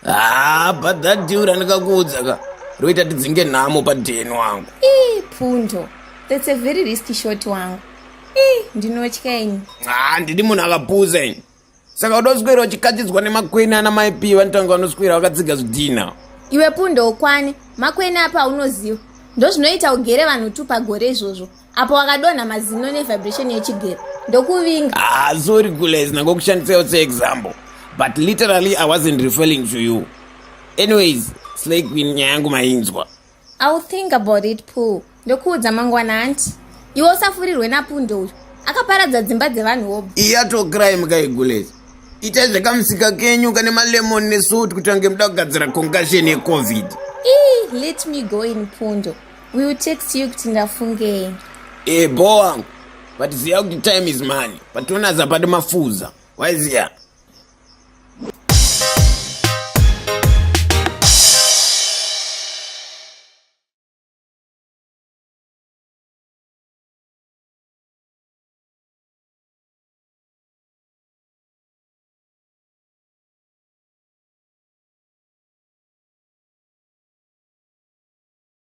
But that dude andikakuudza ka roita tidzinge nhamo padheni wangu. Pundo, that's a very risky shot wangu. Ndinotya ini. Ndidi munhu akapuza ini. Saka udoswera uchikatidzwa nemakweni ana maipi vanotanga vanoswera vakatsiga zvidhina. Iwe Pundo ukwane, makweni apa unoziva. Ndozvinoita ugere vanhu tu pagore izvozvo. Apo wakadonha mazino nevibration yechigero. Ndokuvinga. Sorry Gules, nangokushandisawo seexample. But literally I wasn't referring to you. Anyways, Slay Queen nyaya yangu mainzwa. I'll think about it, Pooh. Ndokuudza mangwana anti. Iwe usafurirwe naPundo uyu. Akaparadza dzimba dzevanhu wobu. Iyato crime kai Gules. Itai zvakamusika kenyu kane malemon nesuit kuti ange muda kugadzira concussion yeCovid. Let me go in Pundo. We will text you kuti ndafunge. Bo wangu. But ziya kuti time is money. Patona zapati mafuza. Waiziya?